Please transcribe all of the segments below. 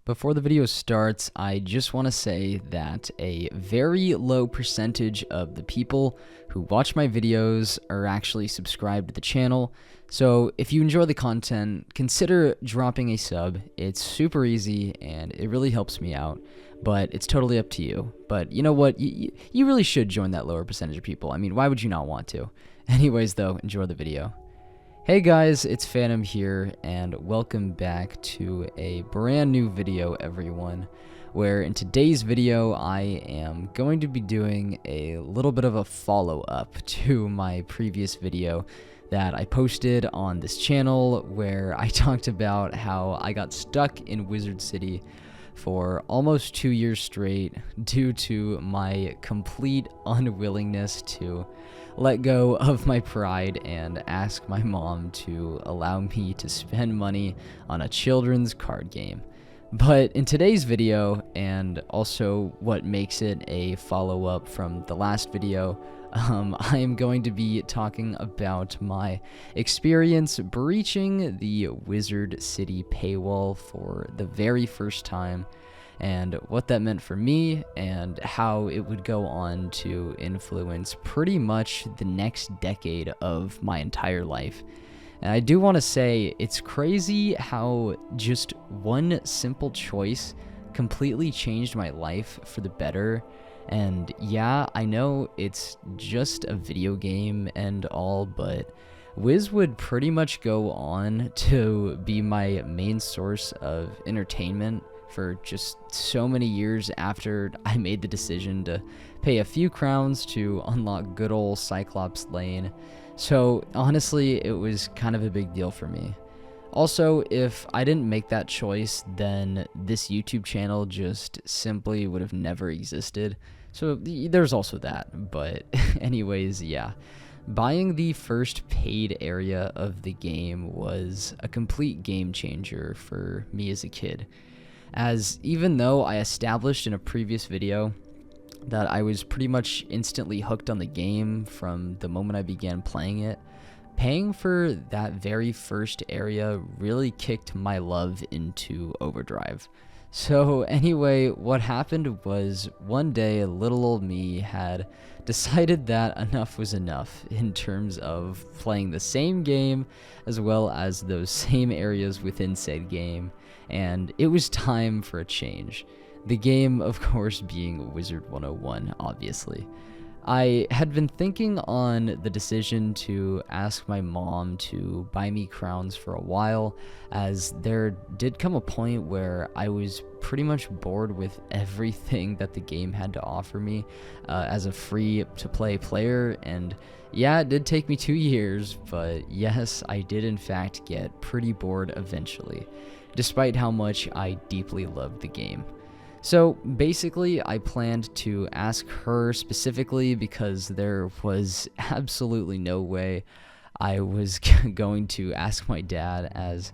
Before the video starts, I just want to say that a very low percentage of the people who watch my videos are actually subscribed to the channel. So if you enjoy the content, consider dropping a sub. It's super easy and it really helps me out, but it's totally up to you. But you know what? You really should join that lower percentage of people. I mean, why would you not want to? Anyways though, enjoy the video. Hey guys, it's Phantom here, and welcome back to a brand new video, everyone, where in today's video I am going to be doing a little bit of a follow-up to my previous video that I posted on this channel, where I talked about how I got stuck in Wizard City for almost 2 years straight due to my complete unwillingness to let go of my pride and ask my mom to allow me to spend money on a children's card game. But in today's video, and also what makes it a follow-up from the last video, I am going to be talking about my experience breaching the Wizard City paywall for the very first time, and what that meant for me, and how it would go on to influence pretty much the next decade of my entire life. And I do want to say, it's crazy how just one simple choice completely changed my life for the better. And yeah, I know it's just a video game and all, but Wiz would pretty much go on to be my main source of entertainment for just so many years after I made the decision to pay a few crowns to unlock good old Cyclops lane. So honestly, it was kind of a big deal for me. Also, if I didn't make that choice, then this YouTube channel just simply would have never existed. So there's also that, but anyways, yeah. Buying the first paid area of the game was a complete game changer for me as a kid, as even though I established in a previous video that I was pretty much instantly hooked on the game from the moment I began playing it, paying for that very first area really kicked my love into overdrive. So anyway, what happened was one day little old me had decided that enough was enough in terms of playing the same game as well as those same areas within said game, and it was time for a change. The game, of course, being Wizard101, obviously. I had been thinking on the decision to ask my mom to buy me crowns for a while, as there did come a point where I was pretty much bored with everything that the game had to offer me as a free-to-play player, and yeah, it did take me 2 years, but yes, I did in fact get pretty bored eventually, despite how much I deeply loved the game. So basically, I planned to ask her specifically because there was absolutely no way I was going to ask my dad, as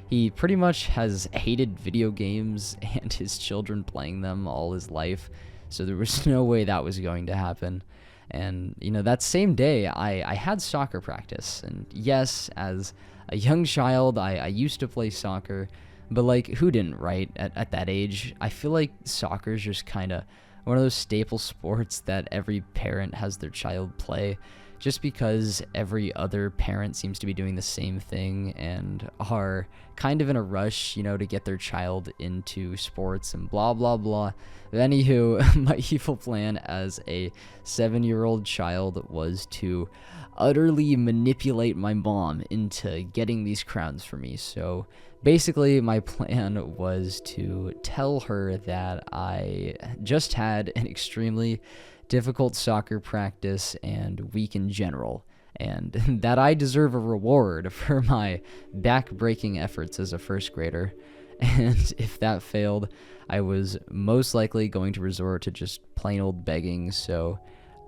he pretty much has hated video games and his children playing them all his life. So there was no way that was going to happen. And, you know, that same day, I had soccer practice. And yes, as a young child, I used to play soccer. But like, who didn't, right? At that age, I feel like soccer is just kind of one of those staple sports that every parent has their child play, just because every other parent seems to be doing the same thing and are kind of in a rush, you know, to get their child into sports and blah, blah, blah. But anywho, my evil plan as a 7-year-old child was to utterly manipulate my mom into getting these crowns for me. So basically, my plan was to tell her that I just had an extremely difficult soccer practice and week in general, and that I deserve a reward for my back-breaking efforts as a first grader. And if that failed, I was most likely going to resort to just plain old begging. So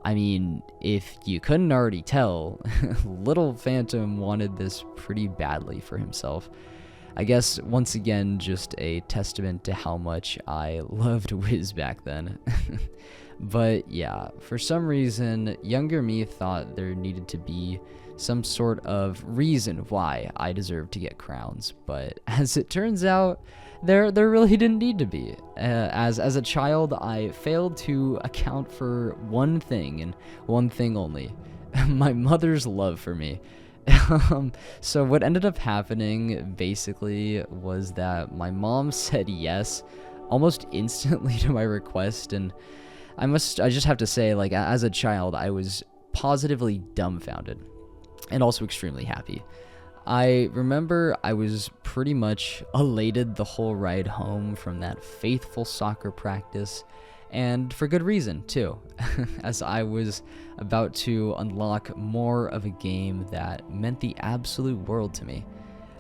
I mean, if you couldn't already tell, little Phantom wanted this pretty badly for himself. I guess, once again, just a testament to how much I loved Wiz back then. But yeah, for some reason, younger me thought there needed to be some sort of reason why I deserved to get crowns. But as it turns out, there really didn't need to be. As a child, I failed to account for one thing and one thing only: my mother's love for me. So what ended up happening basically was that my mom said yes almost instantly to my request, and I just have to say, like, as a child, I was positively dumbfounded and also extremely happy. I remember I was pretty much elated the whole ride home from that faithful soccer practice, and for good reason, too, as I was about to unlock more of a game that meant the absolute world to me.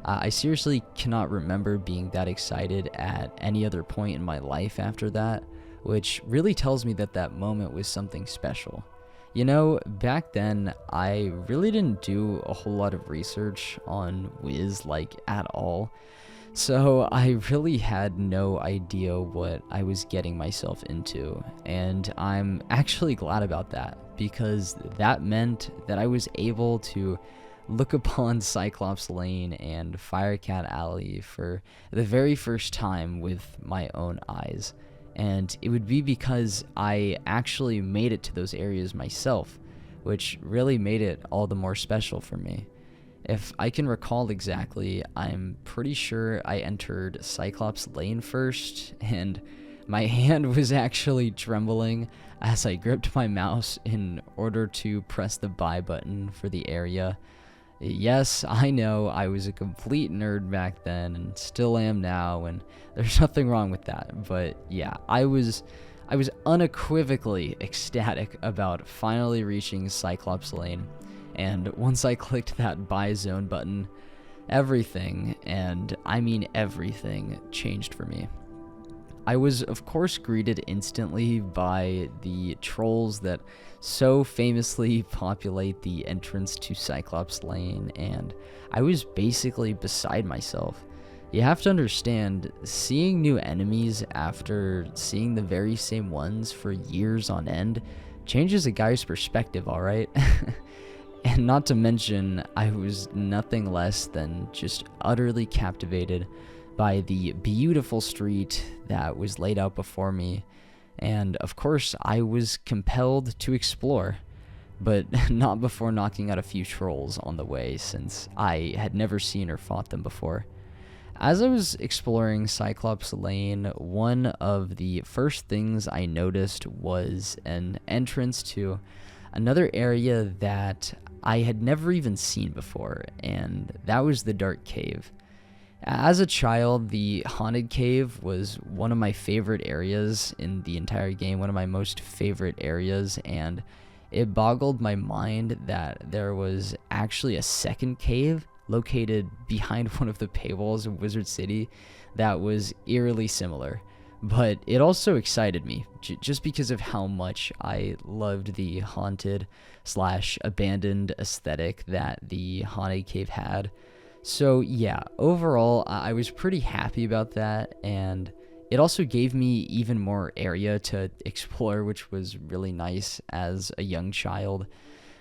I seriously cannot remember being that excited at any other point in my life after that, which really tells me that that moment was something special. You know, back then, I really didn't do a whole lot of research on Wiz, like, at all. So I really had no idea what I was getting myself into, and I'm actually glad about that, because that meant that I was able to look upon Cyclops Lane and Firecat Alley for the very first time with my own eyes. And it would be because I actually made it to those areas myself, which really made it all the more special for me. If I can recall exactly, I'm pretty sure I entered Cyclops Lane first, and my hand was actually trembling as I gripped my mouse in order to press the buy button for the area. Yes, I know I was a complete nerd back then and still am now, and there's nothing wrong with that, but yeah, I was unequivocally ecstatic about finally reaching Cyclops Lane, and once I clicked that buy zone button, everything, and I mean everything, changed for me. I was, of course, greeted instantly by the trolls that so famously populate the entrance to Cyclops Lane, and I was basically beside myself. You have to understand, seeing new enemies after seeing the very same ones for years on end changes a guy's perspective, alright? And not to mention, I was nothing less than just utterly captivated by the beautiful street that was laid out before me, and of course I was compelled to explore, but not before knocking out a few trolls on the way, since I had never seen or fought them before. As I was exploring Cyclops Lane, one of the first things I noticed was an entrance to another area that I had never even seen before, and that was the Dark Cave. As a child, the Haunted Cave was one of my favorite areas in the entire game, one of my most favorite areas, and it boggled my mind that there was actually a second cave located behind one of the paywalls of Wizard City that was eerily similar. But it also excited me, just because of how much I loved the haunted/abandoned aesthetic that the Haunted Cave had. So yeah, overall, I was pretty happy about that, and it also gave me even more area to explore, which was really nice as a young child.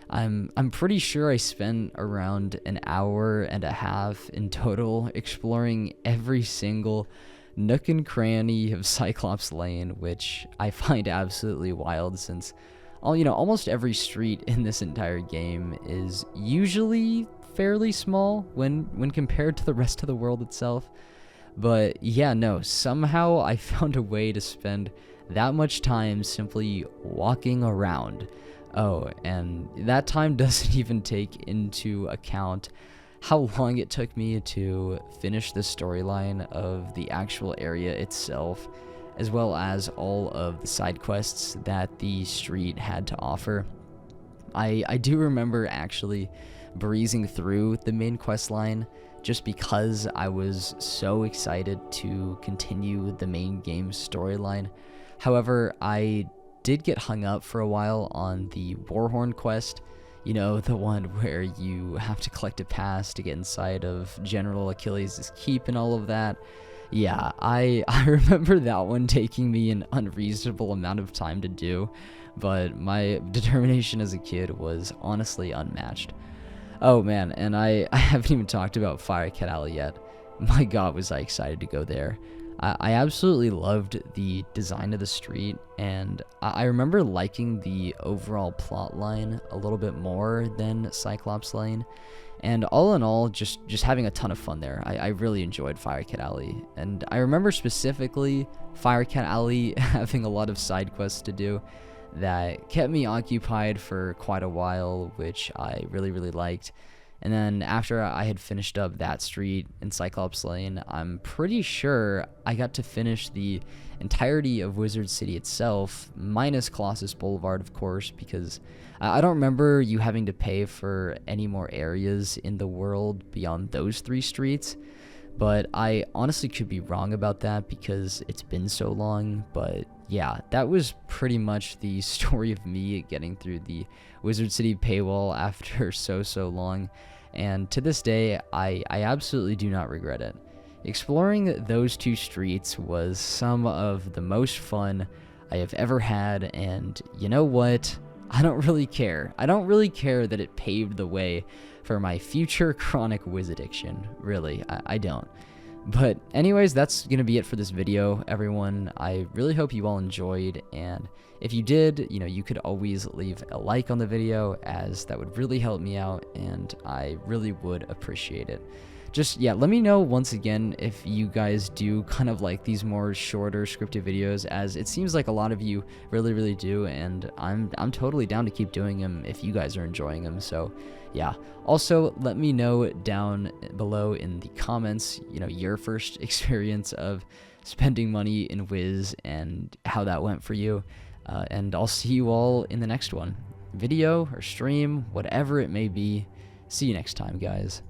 I'm pretty sure I spent around an hour and a half in total exploring every single nook and cranny of Cyclops Lane, which I find absolutely wild, since almost every street in this entire game is usually fairly small when compared to the rest of the world itself. But yeah, no, somehow I found a way to spend that much time simply walking around. Oh, and that time doesn't even take into account how long it took me to finish the storyline of the actual area itself, as well as all of the side quests that the street had to offer. I do remember actually breezing through the main quest line just because I was so excited to continue the main game's storyline. However, I did get hung up for a while on the Warhorn quest, the one where you have to collect a pass to get inside of General Achilles' keep and all of that. Yeah, I remember that one taking me an unreasonable amount of time to do, but my determination as a kid was honestly unmatched. Oh man, and I haven't even talked about Firecat Alley yet. My god, was I excited to go there. I absolutely loved the design of the street, and I remember liking the overall plot line a little bit more than Cyclops Lane. And all in all, just having a ton of fun there. I really enjoyed Firecat Alley. And I remember specifically Firecat Alley having a lot of side quests to do that kept me occupied for quite a while, which I really, really liked. And then after I had finished up that street in Cyclops Lane, I'm pretty sure I got to finish the entirety of Wizard City itself, minus Colossus Boulevard, of course, because I don't remember you having to pay for any more areas in the world beyond those 3 streets. But I honestly could be wrong about that because it's been so long. But yeah, that was pretty much the story of me getting through the Wizard City paywall after so long. And to this day, I absolutely do not regret it. Exploring those 2 streets was some of the most fun I have ever had, and you know what? I don't really care. I don't really care that it paved the way for my future chronic Wiz addiction. Really, I don't. But anyways, that's going to be it for this video, everyone. I really hope you all enjoyed, and if you did, you could always leave a like on the video, as that would really help me out, and I really would appreciate it. Just, yeah, let me know once again if you guys do kind of like these more shorter scripted videos, as it seems like a lot of you really do, and I'm totally down to keep doing them if you guys are enjoying them. So yeah, also let me know down below in the comments, your first experience of spending money in Wiz and how that went for you, and I'll see you all in the next one, video or stream, whatever it may be. See you next time, guys.